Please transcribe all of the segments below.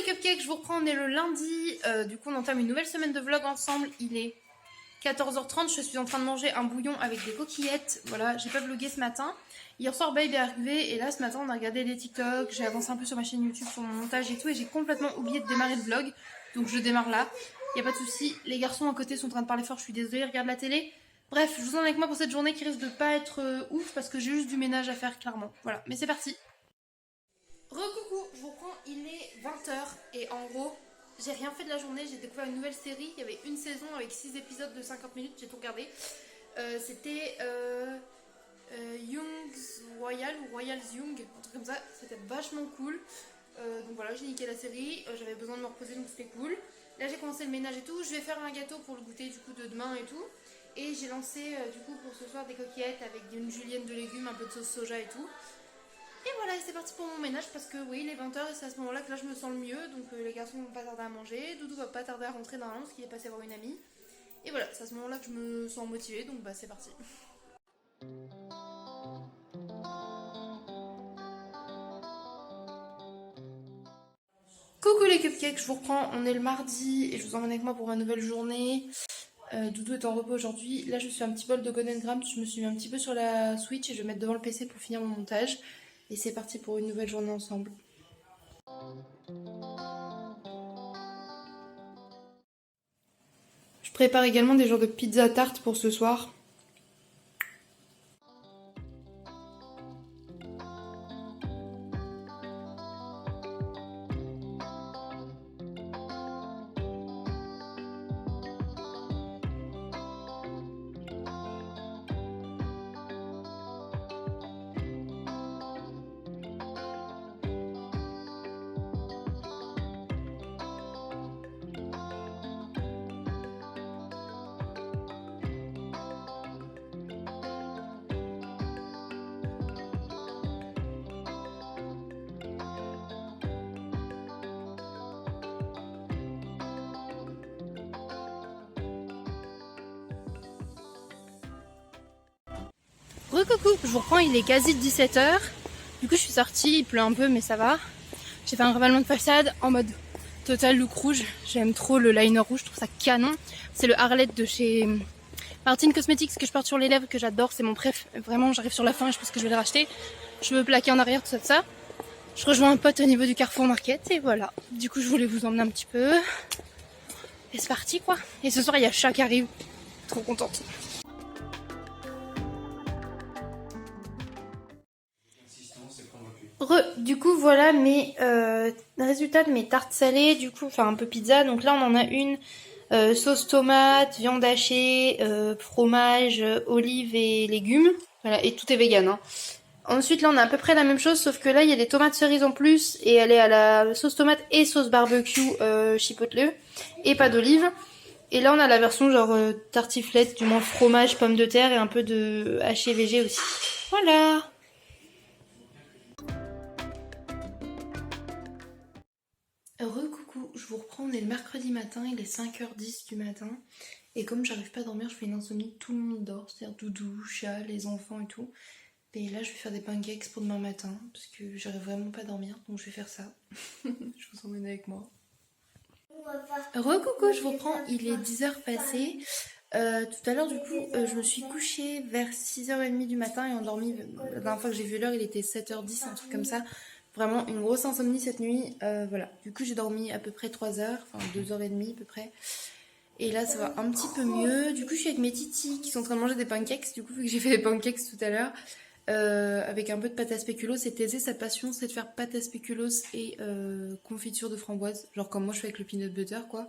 les cupcakes, je vous reprends, on est le lundi, du coup on entame une nouvelle semaine de vlog ensemble, il est 14h30, je suis en train de manger un bouillon avec des coquillettes, voilà, j'ai pas vlogué ce matin. Hier soir Babe est arrivé et là ce matin on a regardé des TikTok, j'ai avancé un peu sur ma chaîne YouTube sur mon montage et tout et j'ai complètement oublié de démarrer le vlog, donc je démarre là, y a pas de souci. Les garçons à côté sont en train de parler fort, je suis désolée, ils regardent la télé. Bref, je vous en avec moi pour cette journée qui risque de pas être ouf parce que j'ai juste du ménage à faire clairement, voilà, mais c'est parti. Recoucou, je vous reprends, il est 20h et en gros, j'ai rien fait de la journée, j'ai découvert une nouvelle série, il y avait une saison avec 6 épisodes de 50 minutes, j'ai tout regardé. C'était Young's Royal ou Royal's Young, un truc comme ça, c'était vachement cool. Donc voilà, j'ai niqué la série, j'avais besoin de me reposer donc c'était cool. Là j'ai commencé le ménage et tout, je vais faire un gâteau pour le goûter du coup de demain et tout. Et j'ai lancé du coup pour ce soir des coquillettes avec une julienne de légumes, un peu de sauce soja et tout. Et voilà, c'est parti pour mon ménage parce que oui, il est 20h et c'est à ce moment-là que là je me sens le mieux. Donc les garçons vont pas tarder à manger, Doudou va pas tarder à rentrer dans la parce qu'il est passé voir une amie. Et voilà, c'est à ce moment-là que je me sens motivée, donc bah c'est parti. Coucou les cupcakes, je vous reprends, on est le mardi et je vous emmène avec moi pour ma nouvelle journée. Doudou est en repos aujourd'hui. Là je suis un petit bol de Golden Grams, je me suis mis un petit peu sur la Switch et je vais mettre devant le PC pour finir mon montage. Et c'est parti pour une nouvelle journée ensemble. Je prépare également des genres de pizza tarte pour ce soir. Recoucou, je vous reprends, il est quasi 17h. Du coup je suis sortie, il pleut un peu mais ça va. J'ai fait un ravalement de façade en mode total look rouge. J'aime trop le liner rouge, je trouve ça canon. C'est le Arlette de chez Martin Cosmetics que je porte sur les lèvres, que j'adore, c'est mon préf. Vraiment j'arrive sur la fin et je pense que je vais le racheter. Je veux plaquer en arrière, tout ça. Je rejoins un pote au niveau du Carrefour Market et voilà. Du coup je voulais vous emmener un petit peu. Et c'est parti quoi. Et ce soir il y a Chat qui arrive. Trop contente. Du coup voilà mes résultats de mes tartes salées, du coup enfin un peu pizza. Donc là on en a une sauce tomate, viande hachée, fromage, olives et légumes. Voilà, et tout est vegan hein. Ensuite là on a à peu près la même chose sauf que là il y a des tomates cerises en plus et elle est à la sauce tomate et sauce barbecue chipotle et pas d'olive. Et là on a la version genre tartiflette, du moins fromage, pommes de terre et un peu de haché végé aussi. Voilà. Recoucou, je vous reprends, on est le mercredi matin, il est 5h10 du matin. Et comme j'arrive pas à dormir, je fais une insomnie, tout le monde dort, c'est-à-dire Doudou, chat, les enfants et tout. Et là je vais faire des pancakes pour demain matin, parce que j'arrive vraiment pas à dormir, donc je vais faire ça. Je vous emmène avec moi. Recoucou, je vous reprends, il est 10h passé. Tout à l'heure du coup je me suis couchée vers 6h30 du matin et endormie. La dernière fois que j'ai vu l'heure il était 7h10, un truc comme ça. Vraiment une grosse insomnie cette nuit. Voilà, du coup j'ai dormi à peu près 3 heures, enfin 2h30 à peu près. Et là ça va un petit peu mieux. Du coup je suis avec mes titis qui sont en train de manger des pancakes. Du coup vu que j'ai fait des pancakes tout à l'heure avec un peu de pâte à spéculoos. C'est Thésée, sa passion c'est de faire pâte à spéculoos et confiture de framboise. Genre comme moi je fais avec le peanut butter quoi.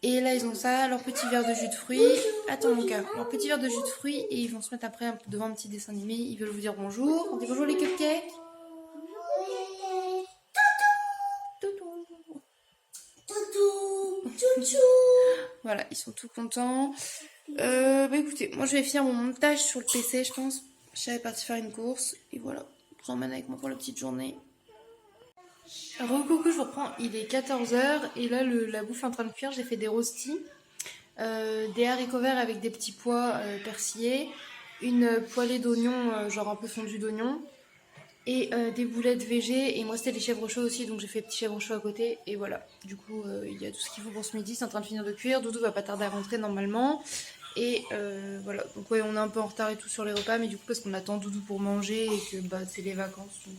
Et là ils ont ça, leur petit verre de jus de fruits. Attends mon cœur, leur petit verre de jus de fruits. Et ils vont se mettre après devant un petit dessin animé. Ils veulent vous dire bonjour. On dit bonjour les cupcakes. Voilà, ils sont tout contents. Bah écoutez, moi je vais finir mon montage sur le PC, je pense. J'avais parti faire une course. Et voilà, je vous emmène avec moi pour la petite journée. Recoucou, je vous reprends. Il est 14h et là la bouffe est en train de cuire. J'ai fait des rostis, des haricots verts avec des petits pois persillés, une poêlée d'oignons, genre un peu fondu d'oignons. et des boulettes végé. Et moi c'était les chèvres chauds aussi, donc j'ai fait petits chèvres chauds à côté. Et voilà, du coup il y a tout ce qu'il faut pour ce midi, c'est en train de finir de cuire. Doudou va pas tarder à rentrer normalement. Et voilà, donc ouais, on est un peu en retard et tout sur les repas, mais du coup parce qu'on attend Doudou pour manger et que bah c'est les vacances. Donc,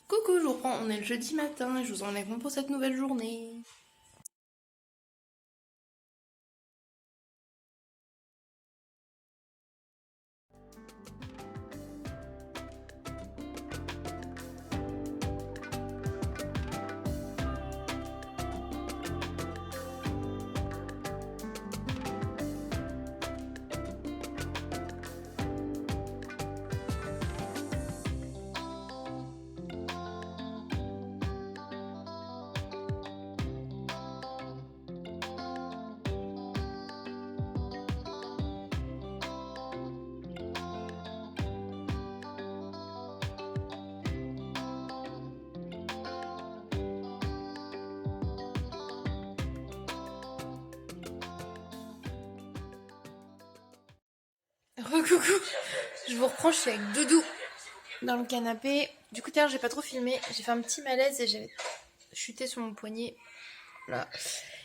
coucou, je vous reprends, on est le jeudi matin et je vous emmène avec moi pour cette nouvelle journée. Recoucou, je vous reprends, je suis avec Doudou dans le canapé. Du coup, j'ai pas trop filmé, j'ai fait un petit malaise et j'ai chuté sur mon poignet. Là.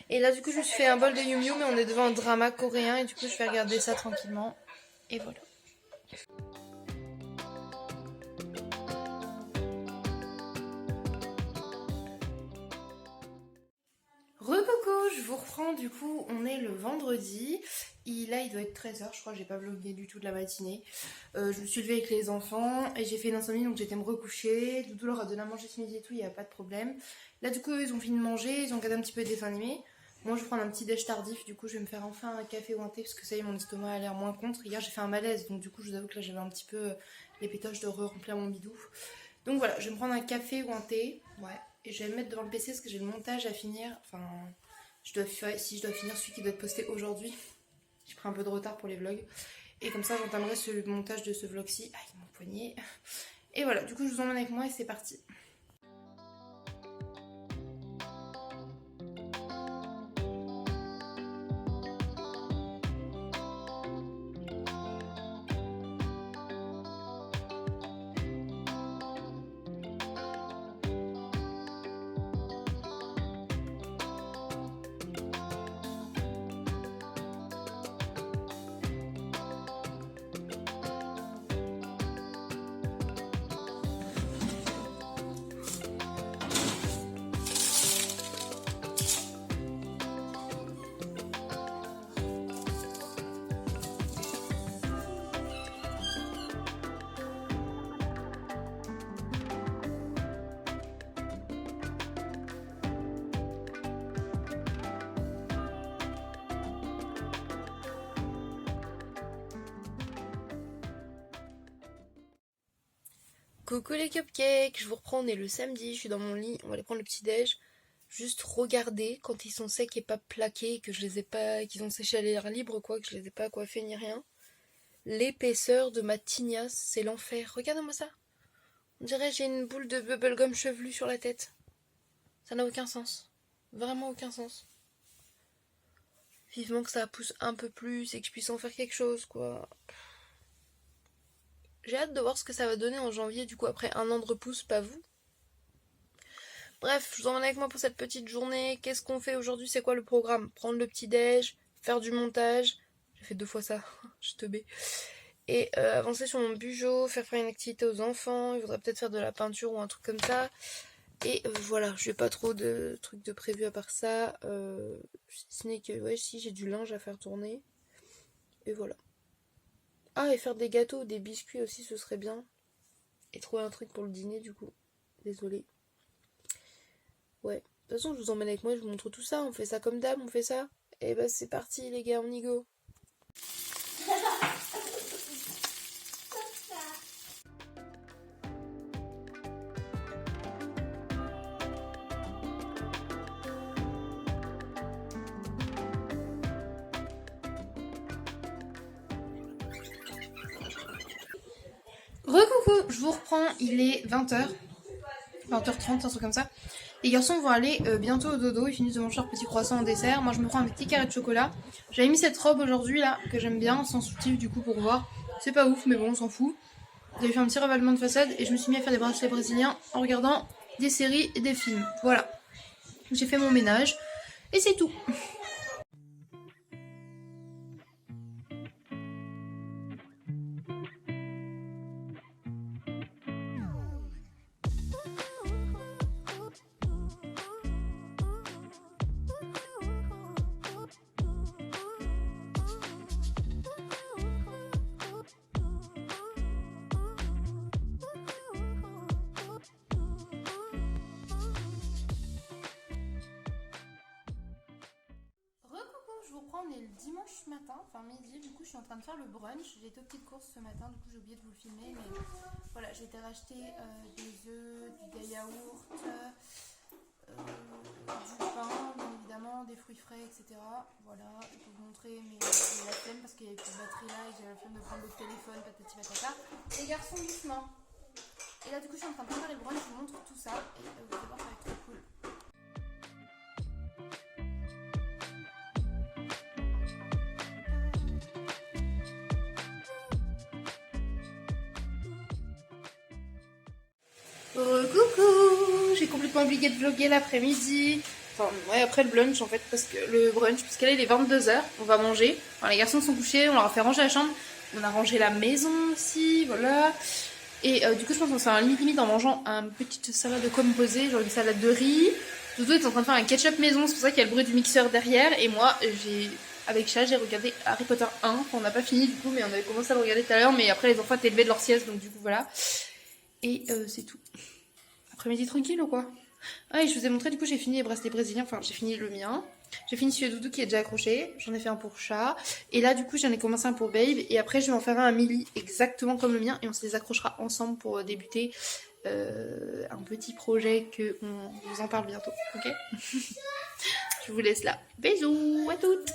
Et là, du coup, je me suis fait un bol de Yum Yum, mais on est devant un drama coréen et du coup, je vais regarder ça tranquillement. Et voilà. Recoucou, je vous reprends, du coup on est le vendredi, là il doit être 13h, je crois que j'ai pas vlogué du tout de la matinée. Je me suis levée avec les enfants et j'ai fait une insomnie donc j'étais me recoucher, Doudou leur a donné à manger ce midi et tout, il n'y a pas de problème. Là du coup ils ont fini de manger, ils ont regardé un petit peu des dessins animés. Moi je vais prendre un petit déj tardif, du coup je vais me faire enfin un café ou un thé parce que ça y est mon estomac a l'air moins contre. Hier j'ai fait un malaise donc du coup je vous avoue que là j'avais un petit peu les pétoches de re-remplir mon bidou. Donc voilà, je vais me prendre un café ou un thé, ouais. Et je vais me mettre devant le PC parce que j'ai le montage à finir. Enfin, si je dois finir celui qui doit être posté aujourd'hui. J'ai pris un peu de retard pour les vlogs. Et comme ça, j'entamerai ce montage de ce vlog-ci. Aïe, mon poignet. Et voilà, du coup, je vous emmène avec moi et c'est parti. Coucou les cupcakes, je vous reprends, on est le samedi, je suis dans mon lit, on va aller prendre le petit déj. Juste regarder quand ils sont secs et pas plaqués, que je les ai pas, qu'ils ont séché à l'air libre quoi, que je les ai pas coiffés ni rien. L'épaisseur de ma tignasse, c'est l'enfer. Regardez-moi ça. On dirait que j'ai une boule de bubblegum chevelu sur la tête. Ça n'a aucun sens. Vraiment aucun sens. Vivement que ça pousse un peu plus et que je puisse en faire quelque chose quoi. J'ai hâte de voir ce que ça va donner en janvier, du coup après un an de repousse, pas vous. Bref, je vous emmène avec moi pour cette petite journée. Qu'est-ce qu'on fait aujourd'hui? C'est quoi le programme? Prendre le petit déj, faire du montage. J'ai fait 2 fois ça, je te bais. Et avancer sur mon bureau, faire une activité aux enfants. Il faudrait peut-être faire de la peinture ou un truc comme ça. Et voilà, j'ai pas trop de trucs de prévu à part ça. Ce n'est que, ouais, si, j'ai du linge à faire tourner. Et voilà. Ah, et faire des gâteaux ou des biscuits aussi, ce serait bien. Et trouver un truc pour le dîner, du coup. Désolée. Ouais. De toute façon, je vous emmène avec moi, je vous montre tout ça. On fait ça comme d'hab, on fait ça. Et bah, c'est parti, les gars, on y go. Recoucou, je vous reprends, il est 20h, 20h30, un truc comme ça. Les garçons vont aller bientôt au dodo, ils finissent de manger leur petit croissant en dessert. Moi je me prends un petit carré de chocolat. J'avais mis cette robe aujourd'hui là, que j'aime bien, sans soutif du coup pour voir. C'est pas ouf mais bon on s'en fout. J'avais fait un petit ravalement de façade et je me suis mis à faire des bracelets brésiliens en regardant des séries et des films. Voilà, j'ai fait mon ménage et c'est tout. Je vous reprends, on est le dimanche matin, enfin midi, du coup je suis en train de faire le brunch. J'ai été aux petites courses ce matin, du coup j'ai oublié de vous le filmer, mais voilà, j'ai été racheter des œufs, du yaourt, du pain, bien évidemment, des fruits frais, etc. Voilà, je vais vous montrer, mais j'ai la flemme parce qu'il n'y avait plus de batterie là et j'ai la flemme de prendre le téléphone, patati patata. Les garçons, doucement. Et là, du coup, je suis en train de préparer le brunch, je vous montre tout ça et vous allez voir, ça va être trop cool. Coucou, j'ai complètement oublié de vlogger l'après-midi. Enfin, ouais, après le brunch en fait, parce que là il est 22h, on va manger. Enfin, les garçons sont couchés, on leur a fait ranger la chambre, on a rangé la maison aussi, voilà. Et du coup, je pense qu'on se fait un limite en mangeant une petite salade composée, genre une salade de riz. Dodo est en train de faire un ketchup maison, c'est pour ça qu'il y a le bruit du mixeur derrière. Et moi, avec Chat, j'ai regardé Harry Potter 1. Enfin, on n'a pas fini du coup, mais on avait commencé à le regarder tout à l'heure. Mais après, les enfants étaient levés de leur sieste, donc du coup, voilà. Et c'est tout. Après-midi tranquille ou quoi? Ah, et je vous ai montré, du coup, j'ai fini les bracelets brésiliens. Enfin, j'ai fini le mien. J'ai fini celui de Doudou qui est déjà accroché. J'en ai fait un pour Chat. Et là, du coup, j'en ai commencé un pour Babe. Et après, je vais en faire un à Millie, exactement comme le mien. Et on se les accrochera ensemble pour débuter un petit projet que on vous en parle bientôt. Ok? Je vous laisse là. Bisous à toutes!